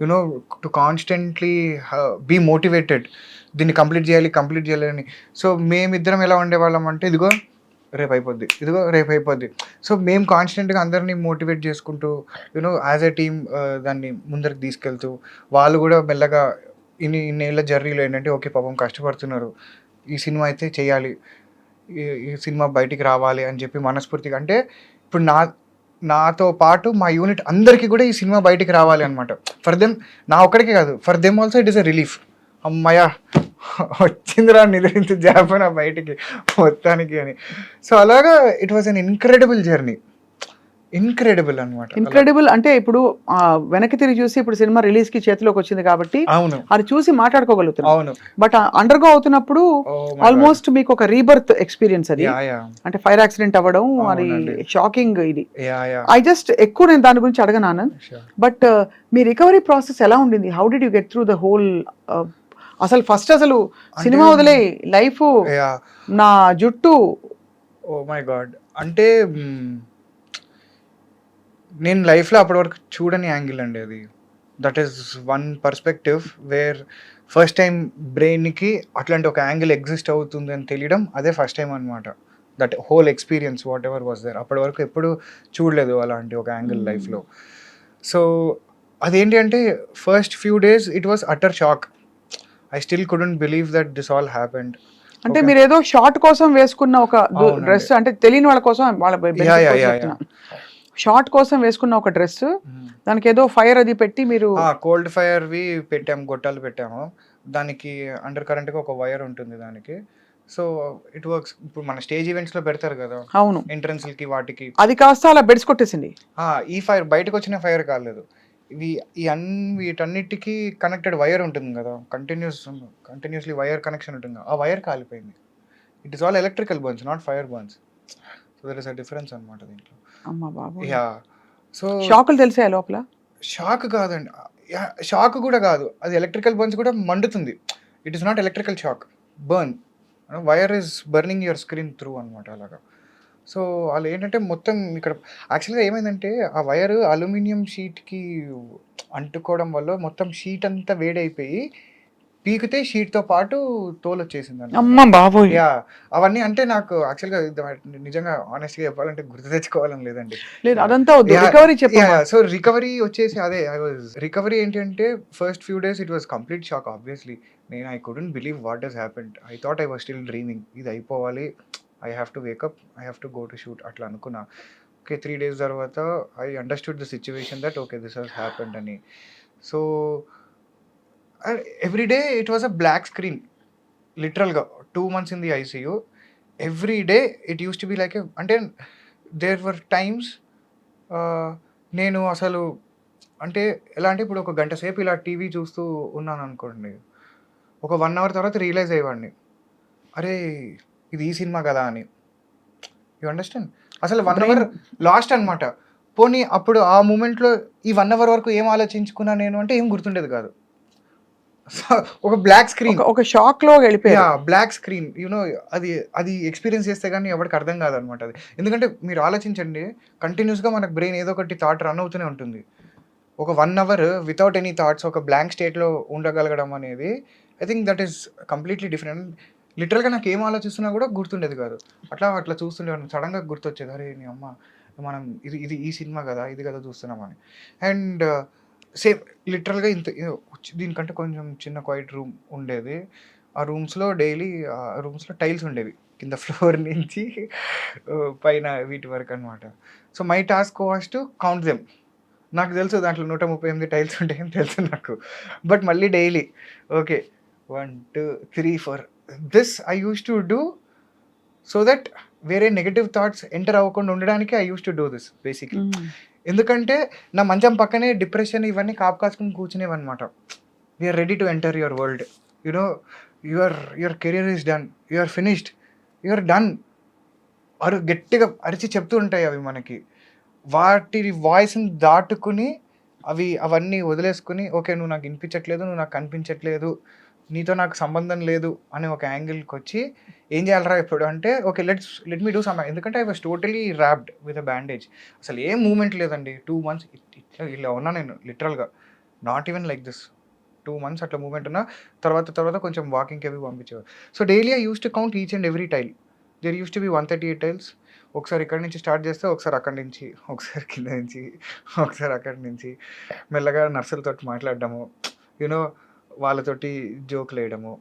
You know to constantly be motivated. దీన్ని complete చేయాలి అని. సో మేమిద్దరం ఎలా ఉండేవాళ్ళం అంటే, ఇదిగో రేపు అయిపోద్ది, ఇదిగో రేపు అయిపోద్ది. సో మేము కాన్స్టెంట్గా అందరినీ మోటివేట్ చేసుకుంటూ యాజ్ ఎ టీమ్ దాన్ని ముందరికి తీసుకెళ్తూ, వాళ్ళు కూడా మెల్లగా ఇన్నేళ్ళ జర్నీలో ఏంటంటే ఓకే పాపం కష్టపడుతున్నారు, ఈ సినిమా అయితే చేయాలి, ఈ సినిమా బయటికి రావాలి అని చెప్పి మనస్ఫూర్తిగా, అంటే ఇప్పుడు నాతో పాటు మా యూనిట్ అందరికీ కూడా ఈ సినిమా బయటికి రావాలి అనమాట. ఫర్ దెమ్, నా ఒక్కడికే కాదు, for them also it is a relief. అమ్మయ్య వచ్చిందిరా నిద్రించి జాపన బయటికి మొత్తానికి అని. సో అలాగా it was an incredible journey. Incredible అనమాట. ఇన్క్రెడిబుల్ అంటే ఇప్పుడు వెనక్కి తిరిగి చూసి ఇప్పుడు సినిమా రిలీజ్ కి చేతిలోకి వచ్చింది కాబట్టి అవును, అది చూసి మాట్లాడుకోగలుగుతాం. అవును. బట్ అండర్గో అవుతున్నప్పుడు ఆల్మోస్ట్ మీకు ఒక రీబర్త్ ఎక్స్పీరియన్స్ అది. అంటే ఫైర్ యాక్సిడెంట్ అవ్వడం, అది షాకింగ్. ఇది ఐ జస్ట్ ఎక్కువ నేను దాని గురించి అడగనాను. బట్ మీ రికవరీ ప్రాసెస్ ఎలా ఉండింది? How did you get through the whole? అసలు ఫస్ట్ అసలు సినిమా వదిలే లైఫ్, నా జుట్టు, ఓ మై గాడ్. అంటే నేను లైఫ్లో అప్పటి వరకు చూడని యాంగిల్ అండి అది. That is one perspective where first time బ్రెయిన్కి అట్లాంటి ఒక యాంగిల్ ఎగ్జిస్ట్ అవుతుంది అని తెలియడం, అదే ఫస్ట్ టైం అనమాట. That whole experience whatever was there, అప్పటి వరకు ఎప్పుడు చూడలేదు అలాంటి ఒక యాంగిల్ లైఫ్లో. సో అదేంటి అంటే first few days it was utter shock. I still couldn't believe that this all happened. అంటే మీరు ఏదో షార్ట్ కోసం వేసుకున్న ఒక డ్రెస్, అంటే తెలియని వాళ్ళ కోసం, వాళ్ళ షార్ట్ కోసం వేసుకున్న ఒక డ్రెస్, దానికి ఏదో ఫైర్ అది పెట్టి మీరు కోల్డ్ ఫైర్వి పెట్టాము, గొట్టాలు పెట్టాము. దానికి అండర్ కరెంట్గా ఒక వైర్ ఉంటుంది దానికి. So it works. ఇప్పుడు మన స్టేజ్ ఈవెంట్స్ లో పెడతారు కదా, అవును, ఎంట్రన్స్లకి వాటికి, అది కాస్త అలా బెడ్స్ కొట్టేసింది. ఈ ఫైర్ బయటకు వచ్చిన ఫైర్ కాలేదు. వీటన్నిటికీ కనెక్టెడ్ వైర్ ఉంటుంది కదా, కంటిన్యూస్లీ వైర్ కనెక్షన్ ఉంటుంది. ఆ వైర్ కాలిపోయింది. It is all electrical burns, not fire burns. So there is a difference అనమాట దీంట్లో. అమ్మా బాబు. యా. సో షాకులు తెలిసాయి లోపల? షాక్ కాదండి, షాక్ కూడా కాదు, అది ఎలక్ట్రికల్ బర్న్స్ కూడా మండుతుంది. It is not electrical shock, burn. Wire is burning your screen through అనమాట అలాగా. సో వాళ్ళు ఏంటంటే మొత్తం ఇక్కడ యాక్చువల్గా ఏమైందంటే ఆ వైర్ అల్యూమినియం షీట్కి అంటుకోవడం వల్ల మొత్తం షీట్ అంతా వేడైపోయి పీకితే షీట్తో పాటు తోలు వచ్చేసింది. అమ్మ బాబోయ్. యా, అవన్నీ అంటే నాకు యాక్చువల్గా నిజంగా ఆనెస్ట్గా చెప్పాలంటే గుర్తు తెచ్చుకోవాలని లేదండి. లేదు, అదంతా రికవరీ చెప్పాలి. సో రికవరీ వచ్చేసి అదే రికవరీ ఏంటంటే first few days it was complete shock obviously. I couldn't believe what has happened. I thought I was still dreaming. ఇది అయిపోవాలి, I have to wake up, I have to go to shoot అట్లా అనుకున్నా. Okay, 3 days తర్వాత I understood the situation that okay this has happened అని. So every day it was a black screen, లిటరల్గా 2 months in the ICU. Every day it use to be like అంటే there were times నేను అసలు అంటే ఎలా అంటే ఇప్పుడు ఒక గంట సేపు ఇలా టీవీ చూస్తూ ఉన్నాను అనుకోండి, ఒక 1 hour తర్వాత రియలైజ్ అయ్యేవాడిని, అరే ఇది ఈ సినిమా కదా అని. You understand? అసలు 1 hour లాస్ట్ అనమాట. పోనీ అప్పుడు ఆ మూమెంట్లో ఈ 1 hour వరకు ఏం ఆలోచించుకున్నా నేను అంటే ఏం గుర్తుండేది కాదు. ఒక బ్లాక్ స్క్రీన్, ఒక షాక్ లో వెళ్ళిపోయా. బ్లాక్ స్క్రీన్ అది ఎక్స్పీరియన్స్ చేస్తే కానీ ఎవరికి అర్థం కాదనమాట అది. ఎందుకంటే మీరు ఆలోచించండి, కంటిన్యూస్గా మనకు బ్రెయిన్ ఏదో ఒకటి థాట్ రన్ అవుతూనే ఉంటుంది. ఒక 1 hour వితౌట్ ఎనీ థాట్స్ ఒక బ్లాంక్ స్టేట్లో ఉండగలగడం అనేది I think that is completely different. లిటరల్గా నాకు ఏం ఆలోచిస్తున్నా కూడా గుర్తుండేది కాదు. అట్లా చూస్తుండేవాడిని. సడన్గా గుర్తొచ్చేది, అరే నీ అమ్మ మనం ఇది ఈ సినిమా కదా, ఇది కదా చూస్తున్నామని. అండ్ సేమ్ లిటరల్గా దీనికంటే కొంచెం చిన్న క్వైట్ రూమ్ ఉండేది. ఆ రూమ్స్లో టైల్స్ ఉండేవి కింద ఫ్లోర్ నుంచి పైన వీటి వరకు అనమాట. So my task was to count them. నాకు తెలుసు దాంట్లో 138 టైల్స్ ఉంటాయని తెలుసు నాకు. బట్ మళ్ళీ daily okay 1 2 3 4 this I use to do so that వేరే నెగటివ్ థాట్స్ ఎంటర్ అవ్వకుండా ఉండడానికి I use to do this basically. ఎందుకంటే నా మంచం పక్కనే డిప్రెషన్ ఇవన్నీ కాసుకుని కూర్చునేవన్నమాట. We're ready to enter your world, your career is done, you're finished, you're done. గట్టిగా అరిచి చెప్తూ ఉంటాయి అవి మనకి. వాటి వాయిస్ని దాటుకుని అవన్నీ వదిలేసుకుని ఓకే నువ్వు నాకు వినిపించట్లేదు, నువ్వు నాకు కనిపించట్లేదు, నీతో నాకు సంబంధం లేదు అనే ఒక యాంగిల్కి వచ్చి ఏం చేయాలరా ఇప్పుడు అంటే okay let me do some. ఎందుకంటే I was totally wrapped with a bandage. అసలు ఏం మూమెంట్ లేదండి. 2 months ఇలా ఉన్నా నేను లిటరల్గా. Not even like this 2 months అట్లా మూవ్‌మెంట్ ఉన్నా తర్వాత కొంచెం వాకింగ్‌కి అవి పంపించేవారు. So, daily I used to count each and every tile. There used to be 138 tiles. ఒకసారి ఇక్కడి నుంచి స్టార్ట్ చేస్తే, ఒకసారి అక్కడి నుంచి, ఒకసారి కింద నుంచి, ఒకసారి అక్కడి నుంచి మెల్లగా నర్సులతోటి మాట్లాడడము, యూనో వాళ్ళతోటి జోకులేయడము.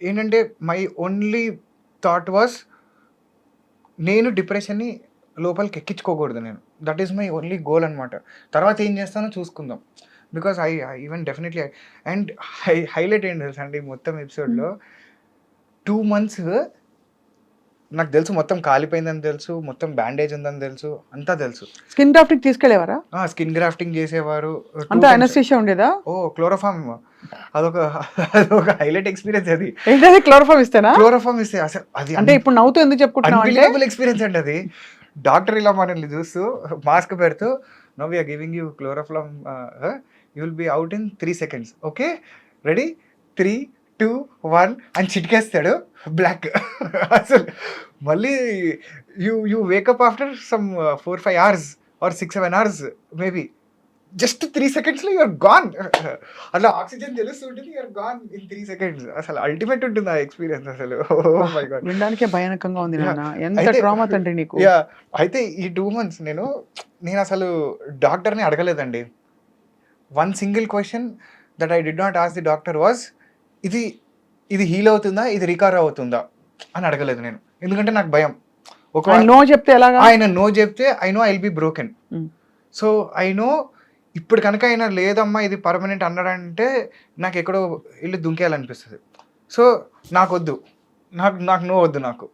ఏంటంటే మై ఓన్లీ థాట్ వాస్ నేను డిప్రెషన్‌ని లోపలికి ఎక్కించుకోకూడదు నేను. That is my only goal అనమాట. తర్వాత ఏం చేస్తానో చూసుకుందాం. Because I even definitely and highlight ఏంటి తెలుసా అండి మొత్తం ఎపిసోడ్‌లో 2 months నాకు తెలుసు మొత్తం కాలిపోయిందని తెలుసు, మొత్తం బ్యాండేజ్ ఉందని తెలుసు, అంతా తెలుసు. స్కిన్ గ్రాఫ్టింగ్ తీసుకెళ్ళేవారా? స్కిన్ గ్రాఫ్టింగ్ చేసేవారు. 2 అంతా times. అనస్థీషియా ఉండేదా? క్లోరోఫామ్ అదొక హైలైట్ ఎక్స్‌పీరియన్స్ అది. ఏంటది క్లోరోఫామ్ ఇస్తేనా? క్లోరోఫామ్ ఇస్తే అసలు అది అంటే ఇప్పుడు నవ్వుతూ ఎందుకు చెప్పుకుంటున్నావు అంటే అన్‌బిలీవబుల్ ఎక్స్‌పీరియన్స్ అండి అది. డాక్టర్ ఇలా మనల్ని చూస్తూ మాస్క్ పెడుతూ now we are giving you chloroform you will be out in 3 seconds. Okay ready 3, 2, 1 అని చిటికేస్తాడు బ్లాక్. అసలు మళ్ళీ you wake up after some 4, 5 hours or 6, 7 hours maybe. Just 3 secondsలో యూఆర్ గాన్. అట్లా ఆక్సిజన్ తెలుస్తుంటుంది, యూఆర్ గాన్ ఇన్ 3 seconds. అసలు ultimate ఉంటుంది ఆ ఎక్స్పీరియన్స్ అసలు. Oh my God. వినడానికే భయానకంగా ఉంది Yeah. నాన్న. ఎంత అయితే ట్రామా తండ్రి నీకు. యా అయితే ఈ 2 months నేను అసలు డాక్టర్‌ని అడగలేదండి. One single question that I did not ask the doctor was ఇది హీల్ అవుతుందా, ఇది రికవర్ అవుతుందా అని అడగలేదు నేను. ఎందుకంటే నాకు భయం. ఒకవేళ నో చెప్తే ఎలాగా? ఆయన నో చెప్తే I know I will be broken. Mm. So I know ఇప్పుడు కనుక ఆయన లేదమ్మా ఇది పర్మనెంట్ అన్నాడంటే నాకు ఎక్కడో ఇల్లు దుంకేయాలనిపిస్తుంది. సో నాకొద్దు, నాకు నో వద్దు. నాకు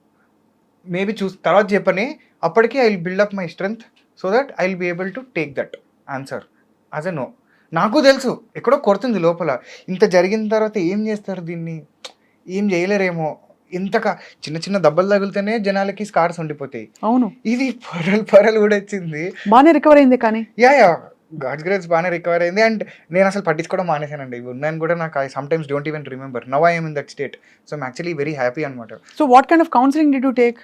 మేబీ తర్వాత చెప్పని అప్పటికి I will build up my strength so that I will be able to take that answer as a no. నాకు తెలుసు ఎక్కడో కొడుతుంది లోపల. ఇంత జరిగిన తర్వాత ఏం చేస్తారు దీన్ని, ఏం చేయలేరేమో. ఇంతగా చిన్న దెబ్బలు తగిలితేనే జనాలకి స్కార్స్ ఉండిపోతాయి. అవును, ఇది పొరలు కూడా వచ్చింది. బాగానే రికవర్ అయింది కానీ. యా గాడ్స్ గ్రేస్ బాగానే రికవర్ అయింది. అండ్ నేను అసలు పట్టించుకోవడం మానేశానండి. ఇవి ఉన్నాయని కూడా నాకు I sometimes don't even remember. Now I am in that state. So I'm actually very happy అనమాట. So what kind of counselling did you take?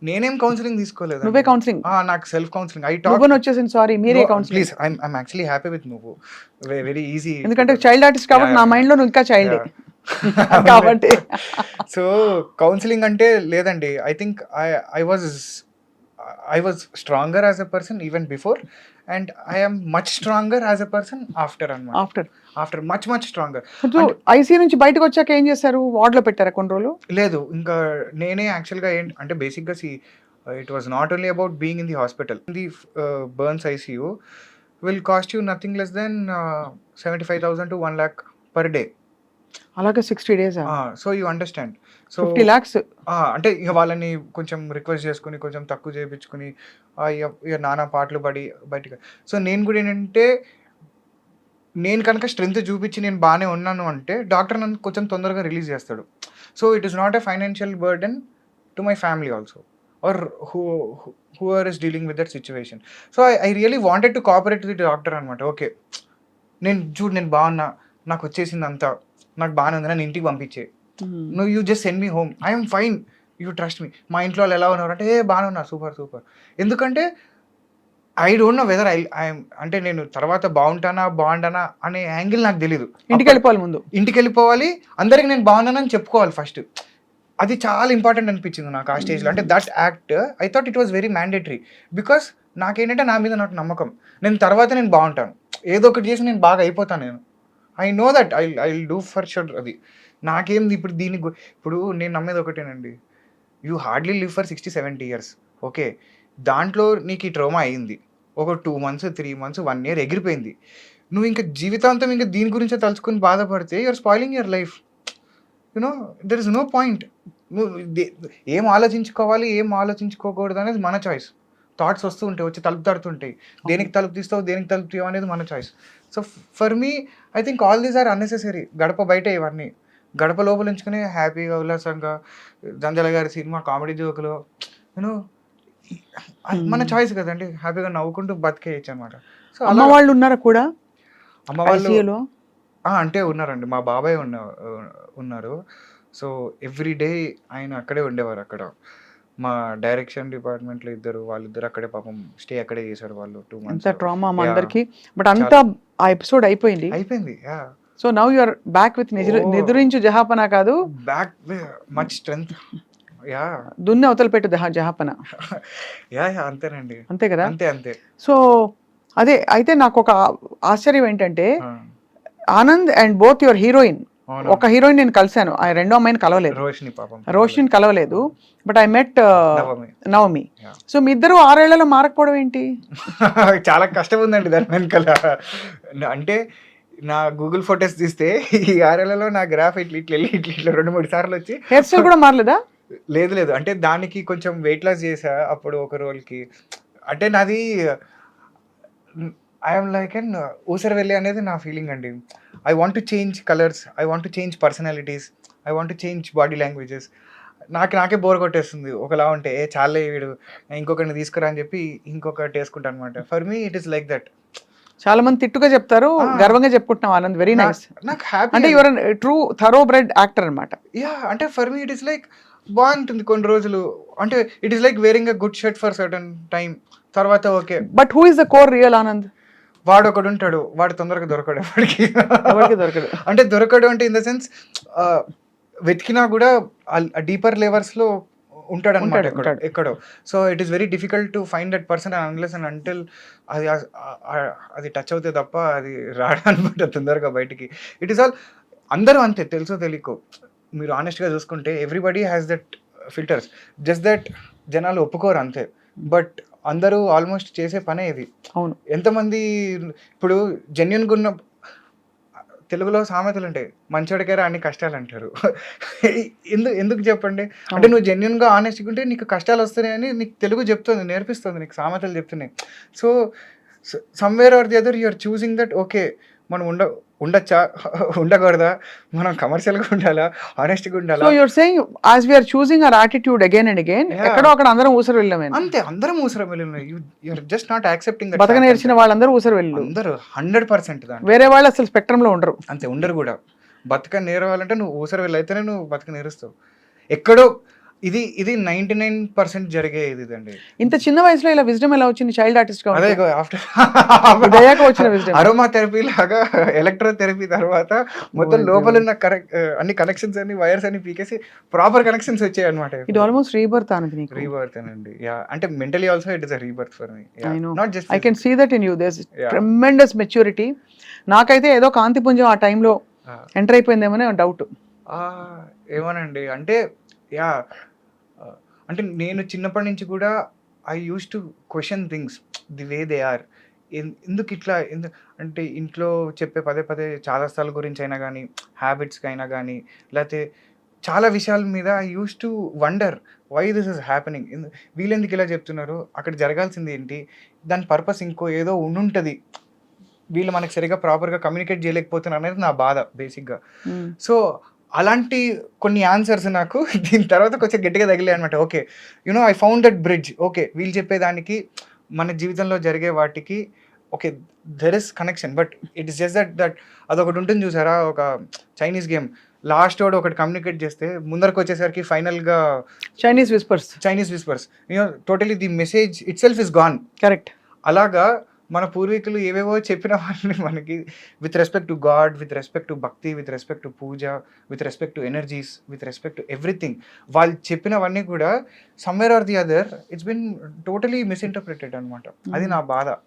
నేనేం కౌన్సిలింగ్ తీసుకోలేదు. నువ్వే కౌన్సిలింగ్? నాకు సెల్ఫ్ కౌన్సిలింగ్. ఐ నువ్వు వచ్చేసింది. సారీ, మీరే counselling. Please I'm actually happy with నువ్వు. Very easy. ఎందుకంటే చైల్డ్ ఆర్టిస్ట్ కాబట్టి నా మైండ్ లో నువ్వు ఇంకా చైల్డ్ కాబట్టి. సో కౌన్సిలింగ్ అంటే లేదండి. I think I was stronger as a person even before and I am much stronger as a person after much stronger. So ICU నుంచి బయటకు వచ్చాక ఏం చేశారు? వార్డ్ లో పెట్టారా కొన్ని రోజులు? లేదు, ఇంకా నేనే యాక్చువల్గా అంటే బేసిక్గా it was not only about being in the hospital. The burns ICU will cost you nothing less than 75,000 to 1 lakh per day. అలాగే 60 days. So you understand. So 50 lakhs. అంటే ఇక వాళ్ళని కొంచెం రిక్వెస్ట్ చేసుకుని కొంచెం తక్కువ చేయించుకుని ఇక నానా పాటలు పడి బయటకు. సో నేను కూడా ఏంటంటే నేను కనుక స్ట్రెంత్ చూపించి నేను బాగానే ఉన్నాను అంటే డాక్టర్ నన్ను కొంచెం తొందరగా రిలీజ్ చేస్తాడు. So it is not a financial burden to my family also or who are is dealing with that situation. So I really wanted to cooperate with doctor అనమాట. ఓకే నేను బాగున్నా, నాకు వచ్చేసింది అంతా, నాకు బాగానే ఉంది, నన్ను ఇంటికి పంపించే, నువ్వు you just send me home, I'm fine, you trust me. మా ఇంట్లో వాళ్ళు ఎలా ఉన్నారు అంటే బాగానే ఉన్నారు, సూపర్. ఎందుకంటే ఐ డోంట్ నో వెదర్ అంటే నేను తర్వాత బాగుంటానా అనే యాంగిల్ నాకు తెలీదు. ఇంటికి వెళ్ళిపోవాలి, ముందు ఇంటికి వెళ్ళిపోవాలి, అందరికి నేను బాగున్నానని చెప్పుకోవాలి ఫస్ట్. అది చాలా ఇంపార్టెంట్ అనిపించింది నాకు ఆ స్టేజ్లో. అంటే that act I thought it was very mandatory. Because నాకేంటంటే నా మీద నాకు నమ్మకం, నేను తర్వాత నేను బాగుంటాను, ఏదో ఒకటి చేసి నేను బాగా అయిపోతాను. నేను I know that I will do for sure. అది నాకేంది ఇప్పుడు ఇప్పుడు నేను నమ్మేది ఒకటేనండి, you hardly live for 60-70 years. Okay, దాంట్లో నీకు ఈ ట్రోమా అయింది, ఒక 2 months 3 months 1 year ఎగిరిపోయింది. నువ్వు ఇంకా జీవితాంతం ఇంకా దీని గురించే తలుచుకుని బాధపడితే you're spoiling your life. You know there is no point. నువ్వు ఏం ఆలోచించుకోవాలి, ఏం ఆలోచించుకోకూడదు అనేది మన చాయిస్. థాట్స్ వస్తూ ఉంటాయి, వచ్చి తలుపు తడుతుంటాయి, దేనికి తలుపు తీస్తావు దేనికి తలుపు తీయవు అనేది మన choice. So for me I think all these are unnecessary. గడప బయట ఇవన్నీ, గడప లోపల ఉంచుకుని హ్యాపీగా ఉల్లాసంగా జంజల గారి సినిమా కామెడీ జోకులు యూనో మన చాయిస్ కదండి, హ్యాపీగా నవ్వుకుంటూ బతికేయచ్చు అనమాట. సో అమ్మ వాళ్ళు ఉన్నారా కూడా? అమ్మ వాళ్ళు అంటే ఉన్నారండి, మా బాబాయ్ ఉన్నారు. సో ఎవ్రీ డే ఆయన అక్కడే ఉండేవారు. అక్కడ మా డైరెక్షన్ డిపార్ట్మెంట్లో వాళ్ళిద్దరు అక్కడే పాపం స్టే అక్కడే చేశారు వాళ్ళు 2 ఎంత months. ట్రామా మా Yeah. అందరికి. బట్ అంతా ఆ ఎపిసోడ్ అయిపోయింది. అయిపోయింది. Yeah so now you are back with Oh. నిద్రించు జహాపన కాదు, బ్యాక్ మచ్ స్ట్రెంగ్త్. యా దున్ని అవతల పెట్టు జహాపన. యా అంతేనండి. అంతే కదా. అంతే. సో అదే అయితే నాకు ఒక ఆశ్చర్యం ఏంటంటే ఆ, Anand and both your heroine, అవును. ఒక హీరోయిన్ నేను కలిశాను, ఆ రెండో అమ్మాయిని కలవలేదు, రోషిని పాపం రోషిని కలవలేదు. But I met Navami. Navami. Yeah. So మీ ఇద్దరు 6 ఏళ్లలో మారకపోవడం ఏంటి? చాలా కష్టం ఉందండి దాని వెనకాల. అంటే నా గూగుల్ ఫొటోస్ తీస్తే ఈ 6 ఏళ్లలో నా గ్రాఫ్ ఇట్లా 2-3 సార్లు వచ్చి హెయిర్ స్టైల్ కూడా మారలేదా? లేదు అంటే దానికి కొంచెం వెయిట్ లాస్ చేసా అప్పుడు ఒక రోల్కి. అంటే నాది ఐఎమ్ లైక్ అండ్ ఊసరవెల్లి అనేది నా ఫీలింగ్ అండి. I want to change colours, I want to change personalities, I want to change body languages. నాకే బోర్ కొట్టేస్తుంది ఒకలా ఉంటే. చాలే వీడు ఇంకొకరిని తీసుకురా అని చెప్పి ఇంకొకటి వేసుకుంటా అనమాట. For me it is like that. చాలా మంది తిట్టుగా చెప్తారు, గర్వంగా చెప్పుకుంటున్నాం ఆనంద్. Very nice. నాకు హ్యాపీ. అంటే your true thoroughbred actor అనమాట. యా అంటే for me it is like బాగుంటుంది కొన్ని రోజులు. అంటే it is like wearing a good shirt for certain time, తర్వాత okay. But who is the core real Anand? వాడు ఒకడు ఉంటాడు, వాడు తొందరగా దొరకడు ఎవరికి. ఎవరికి దొరకడు. అంటే దొరకడు అంటే ఇన్ ద సెన్స్ వెతికినా కూడా డీపర్ లెవెల్స్లో ఉంటాడు అనమాట ఎక్కడో. So it is very difficult to find that person unless and until అది టచ్ అవుతే తప్ప అది రాడనమాట తొందరగా బయటికి. ఇట్ ఈస్ ఆల్ అందరూ అంతే, తెలుసో తెలియకో. మీరు ఆనెస్ట్గా చూసుకుంటే everybody has that filters, just that జనాలు ఒప్పుకోరు అంతే. బట్ అందరూ ఆల్మోస్ట్ చేసే పనే ఇది. అవును. ఎంతమంది ఇప్పుడు జెన్యున్గా ఉన్న తెలుగులో సామెతలు ఉంటాయి, మంచోడికైనా అన్ని కష్టాలు అంటారు. ఎందుకు చెప్పండి? అంటే నువ్వు జెన్యున్గా ఆనెస్ట్గా ఉంటే నీకు కష్టాలు వస్తున్నాయని నీకు తెలుగు చెప్తుంది, నేర్పిస్తుంది, నీకు సామెతలు చెప్తున్నాయి. So somewhere or the other you are choosing that okay మనం ఉండొచ్చా ఉండకూడదా, మనం కమర్షియల్గా ఉండాలా, ఆనెస్ట్గా ఉండాలా. So you're saying as we are choosing our attitude again and again, ఎక్కడో అక్కడ అందరం ఊసరు వెళ్ళామే. అంతే, అందరం ఊసరం వెళ్ళిన. You are just not accepting. బతక నేర్చిన వాళ్ళందరూ ఊసరు వెళ్ళు. అందరూ 100% దాన్ని. వేరే వాళ్ళు అసలు స్పెక్ట్రమ్ లో ఉండరు. అంతే, ఉండరు కూడా. బతక నేరవాలంటే నువ్వు ఊసర వెళ్ళైతేనే నువ్వు బతక నేరుస్తావు. ఎక్కడో ఇది 99% జరిగే ఇదండి. ఇంత చిన్న వయసులో ఇలా విజ్డమ్ ఎలా వచ్చింది? చైల్డ్ ఆర్టిస్ట్ గా అదే ఆఫ్టర్ దయాక వచ్చిన విజ్డమ్. అరోమా థెరపీ లాగా ఎలక్ట్రో థెరపీ తర్వాత మొత్తం లోపల ఉన్న అన్ని కనెక్షన్స్ అన్ని వైర్స్ అన్ని పీకేసి ప్రాపర్ కనెక్షన్స్ వచ్చాయి అనమాట. ఇది ఆల్మోస్ట్ రీబర్త్ అన్నది నీకు. రీబర్త్ అండి. యా అంటే mentally also it is a rebirth for me. Not just I can see that in you. There is tremendous maturity. నాకైతే ఏదో కాంతిపుంజం ఆ టైంలో ఎంటర్ అయిపోయిందేమో డౌట్. ఏమోనండి. అంటే యా అంటే నేను చిన్నప్పటి నుంచి కూడా I use to question things the way they are. ఎందుకు ఇట్లా అంటే ఇంట్లో చెప్పే పదే చాలా స్థలాల గురించి అయినా కానీ, హ్యాబిట్స్కి అయినా కానీ, లేకపోతే చాలా విషయాల మీద I use to wonder why this is happening. వీళ్ళెందుకు ఇలా చెప్తున్నారు, అక్కడ జరగాల్సింది ఏంటి, దాని పర్పస్ ఇంకో ఏదో ఉండుంటుంది, వీళ్ళు మనకి సరిగా ప్రాపర్గా కమ్యూనికేట్ చేయలేకపోతున్నారు అనేది నా బాధ బేసిక్గా. సో అలాంటి కొన్ని ఆన్సర్స్ నాకు దీని తర్వాత కొంచెం గట్టిగా తగిలే అనమాట. Okay I found that bridge. Okay వీళ్ళు చెప్పేదానికి మన జీవితంలో జరిగే వాటికి okay there is connection. But it is just that అదొకటి ఉంటుంది చూసారా, ఒక చైనీస్ గేమ్. లాస్ట్ వాడు ఒకటి కమ్యూనికేట్ చేస్తే ముందరకు వచ్చేసరికి ఫైనల్గా Chinese whispers totally the message itself is gone. Correct. అలాగా మన పూర్వీకులు ఏవేవో చెప్పిన వాళ్ళని మనకి with respect to God, with respect to bhakti, with respect to puja, with respect to energies, with respect to everything, వాళ్ళు చెప్పినవన్నీ కూడా somewhere or the other it's been totally misinterpreted అనమాట. అది నా బాధ.